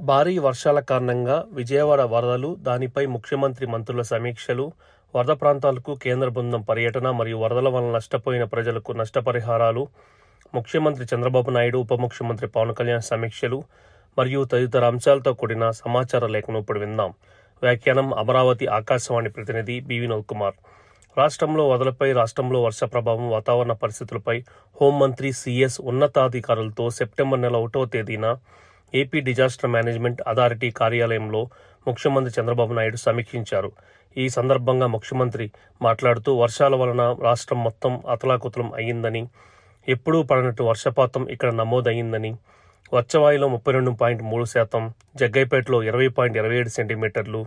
భారీ వర్షాల కారణంగా విజయవాడ వరదలు, దానిపై ముఖ్యమంత్రి మంత్రుల సమీక్షలు, వరద ప్రాంతాలకు కేంద్ర బృందం పర్యటన మరియు వరదల వలన నష్టపోయిన ప్రజలకు నష్టపరిహారాలు, ముఖ్యమంత్రి చంద్రబాబు నాయుడు, ఉప ముఖ్యమంత్రి పవన్ కళ్యాణ్ సమీక్షలు మరియు తదితర అంశాలతో కూడిన సమాచార లేఖను ఇప్పుడు విందాం. వ్యాఖ్యానం అమరావతి ఆకాశవాణి ప్రతినిధి బి వినోద్ కుమార్. రాష్ట్రంలో వరదలపై, రాష్ట్రంలో వర్ష ప్రభావం, వాతావరణ పరిస్థితులపై హోంమంత్రి సిఎస్ ఉన్నతాధికారులతో సెప్టెంబర్ నెల 1వ తేదీన ఏపీ డిజాస్టర్ మేనేజ్మెంట్ అథారిటీ కార్యాలయంలో ముఖ్యమంత్రి చంద్రబాబు నాయుడు సమీక్షించారు. ఈ సందర్భంగా ముఖ్యమంత్రి మాట్లాడుతూ వర్షాల వలన రాష్ట్రం మొత్తం అతలాకుతలం అయ్యిందని, ఎప్పుడూ పడనట్టు వర్షపాతం ఇక్కడ నమోదయ్యిందని, వచ్చవాయిలో 32.3%, జగ్గైపేటలో 20.27 సెంటీమీటర్లు,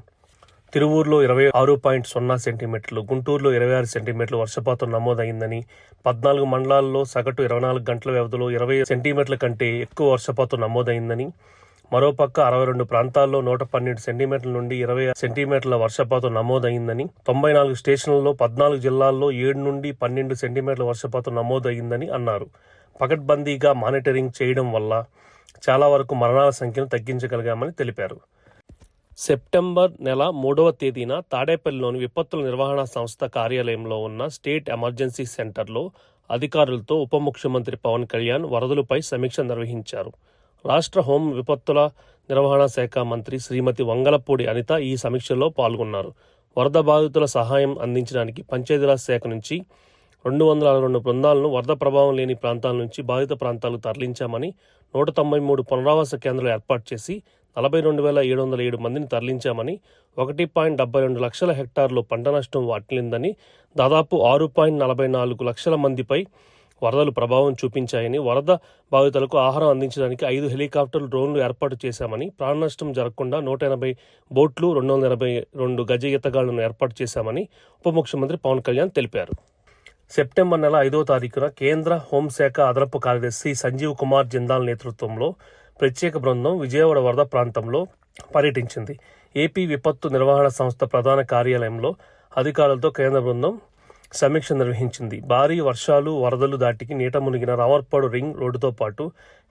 తిరువూరులో 26.0 సెంటీమీటర్లు, గుంటూరులో 26 సెంటీమీటర్లు వర్షపాతం నమోదైందని, 14 మండలాల్లో సగటు 24 గంటల వ్యవధిలో 20 సెంటీమీటర్ల కంటే ఎక్కువ వర్షపాతం నమోదైందని, మరోపక్క 62 ప్రాంతాల్లో 112 సెంటీమీటర్ల నుండి 20 సెంటీమీటర్ల వర్షపాతం నమోదైందని, 94 స్టేషన్లలో 14 జిల్లాల్లో 7 నుండి 12 సెంటీమీటర్ల వర్షపాతం నమోదైందని అన్నారు. పకడ్బందీగా మానిటరింగ్ చేయడం వల్ల చాలా వరకు మరణాల సంఖ్యను తగ్గించగలిగామని తెలిపారు. సెప్టెంబర్ నెల 3వ తేదీన తాడేపల్లిలోని విపత్తుల నిర్వహణ సంస్థ కార్యాలయంలో ఉన్న స్టేట్ ఎమర్జెన్సీ సెంటర్లో అధికారులతో ఉప ముఖ్యమంత్రి పవన్ కళ్యాణ్ వరదలపై సమీక్ష నిర్వహించారు. రాష్ట్ర హోం విపత్తుల నిర్వహణ శాఖ మంత్రి శ్రీమతి వంగలపూడి అనిత ఈ సమీక్షలో పాల్గొన్నారు. వరద బాధితుల సహాయం అందించడానికి పంచాయతీరాజ్ శాఖ నుంచి 262 బృందాలను వరద ప్రభావం లేని ప్రాంతాల నుంచి బాధిత ప్రాంతాలకు తరలించామని, 193 పునరావాస కేంద్రాలు ఏర్పాటు చేసి 42,707 మందిని తరలించామని, 1.72 లక్షల హెక్టార్లు పంట నష్టం వాటిల్లిందని, దాదాపు 6.44 లక్షల మందిపై వరదలు ప్రభావం చూపించాయని, వరద బాధితులకు ఆహారం అందించడానికి 5 హెలికాప్టర్లు, డ్రోన్లు ఏర్పాటు చేశామని, ప్రాణ నష్టం జరగకుండా 180 బోట్లు, 282 గజ ఈతగాళ్లను ఏర్పాటు చేశామని ఉప ముఖ్యమంత్రి పవన్ కళ్యాణ్ తెలిపారు. సెప్టెంబర్ నెల 5వ తారీఖున కేంద్ర హోంశాఖ అదనపు కార్యదర్శి సంజీవ్ కుమార్ జిందాల్ నేతృత్వంలో ప్రత్యేక బృందం విజయవాడ వరద ప్రాంతంలో పర్యటించింది. ఏపీ విపత్తు నిర్వహణ సంస్థ ప్రధాన కార్యాలయంలో అధికారులతో కేంద్ర బృందం సమీక్ష నిర్వహించింది. భారీ వర్షాలు, వరదలు దాటికి నీట మునిగిన రామర్పాడు రింగ్ రోడ్డుతో పాటు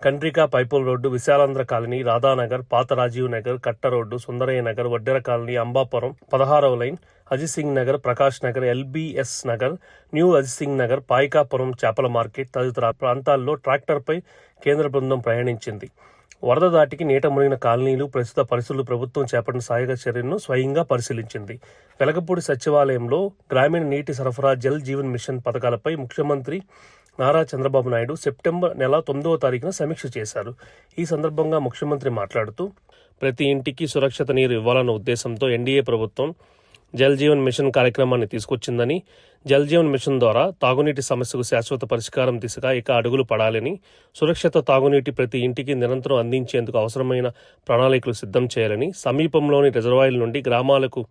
కండ్రిక పైపుల్ రోడ్డు, విశాలాంధ్ర కాలనీ, రాధానగర్, పాత రాజీవ్ నగర్, కట్ట రోడ్డు, సుందరయ్య నగర్, వడ్డెర కాలనీ, అంబాపురం, 16వ line, Ajit Singh Nagar, Prakash Nagar, LBS Nagar, new Ajit Singh Nagar, Payakapuram, చేపల మార్కెట్ తదితర ప్రాంతాల్లో ట్రాక్టర్పై కేంద్ర బృందం ప్రయాణించింది. వరద దాటికి నీట మునిగిన కాలనీలు, ప్రస్తుత పరిస్థితులు, ప్రభుత్వం చేపట్టిన సహాయక చర్యలను స్వయంగా పరిశీలించింది. వెలగపూడి సచివాలయంలో గ్రామీణ నీటి సరఫరా, జల్ జీవన్ మిషన్ పథకాలపై ముఖ్యమంత్రి నారా చంద్రబాబు నాయుడు సెప్టెంబర్ నెల 9వ తారీఖున సమీక్ష చేశారు. ఈ సందర్భంగా ముఖ్యమంత్రి మాట్లాడుతూ, ప్రతి ఇంటికి సురక్షిత నీరు ఇవ్వాలన్న ఉద్దేశంతో ఎన్డీఏ ప్రభుత్వం జల్ జీవన్ మిషన్ కార్యక్రమాన్ని తీసుకొచ్చిందని, జల్ జీవన్ మిషన్ ద్వారా తాగునీటి సమస్యకు శాశ్వత పరిష్కారం దిశగా ఇక అడుగులు పడాలని, సురక్షిత తాగునీటి ప్రతి ఇంటికి నిరంతరం అందించేందుకు అవసరమైన ప్రణాళికలు సిద్ధం చేయాలని, సమీపంలోని రిజర్వాయర్ల నుండి గ్రామాలకు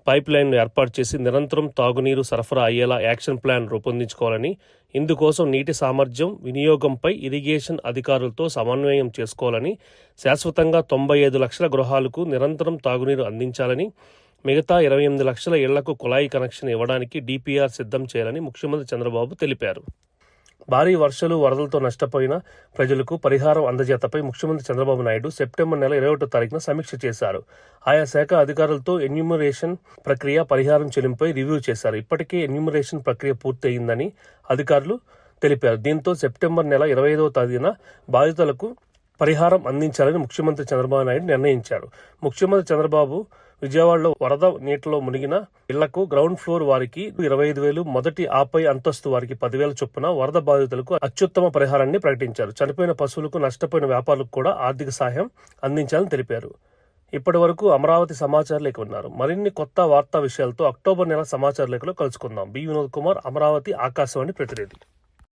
పైప్ లైన్ను ఏర్పాటు చేసి నిరంతరం తాగునీరు సరఫరా అయ్యేలా యాక్షన్ ప్లాన్ రూపొందించుకోవాలని, ఇందుకోసం నీటి సామర్థ్యం, వినియోగంపై ఇరిగేషన్ అధికారులతో సమన్వయం చేసుకోవాలని, శాశ్వతంగా 95 లక్షల గృహాలకు నిరంతరం తాగునీరు అందించాలని, మిగతా 28 లక్షల ఇళ్లకు కుళాయి కనెక్షన్ ఇవ్వడానికి డిపిఆర్ సిద్ధం చేయాలని ముఖ్యమంత్రి చంద్రబాబు తెలిపారు. భారీ వర్షాలు, వరదలతో నష్టపోయిన ప్రజలకు పరిహారం అందజేతపై ముఖ్యమంత్రి చంద్రబాబు నాయుడు సెప్టెంబర్ నెల 21వ తారీఖున సమీక్ష చేశారు. ఆయా శాఖ అధికారులతో ఎన్యూమరేషన్ ప్రక్రియ, పరిహారం చెల్లింపుపై రివ్యూ చేశారు. ఇప్పటికే ఎన్యూమరేషన్ ప్రక్రియ పూర్తి అయిందని అధికారులు తెలిపారు. దీంతో సెప్టెంబర్ నెల 25వ తేదీన బాధితులకు పరిహారం అందించాలని ముఖ్యమంత్రి చంద్రబాబు నాయుడు నిర్ణయించారు. ముఖ్యమంత్రి చంద్రబాబు విజయవాడలో వరద నీటిలో మునిగిన ఇళ్లకు గ్రౌండ్ ఫ్లోర్ వారికి 25,000, మొదటి ఆపై అంతస్తు వారికి 10,000 చొప్పున వరద బాధితులకు అత్యుత్తమ పరిహారాన్ని ప్రకటించారు. చనిపోయిన పశువులకు, నష్టపోయిన వ్యాపారులకు కూడా ఆర్థిక సహాయం అందించాలని తెలిపారు. ఇప్పటి వరకు అమరావతి సమాచార లేఖ ఉన్నారు. మరిన్ని కొత్త వార్తా విషయాలతో అక్టోబర్ నెల సమాచార లేఖలో కలుసుకుందాం. బి వినోద్ కుమార్, అమరావతి ఆకాశవాణి ప్రతినిధి.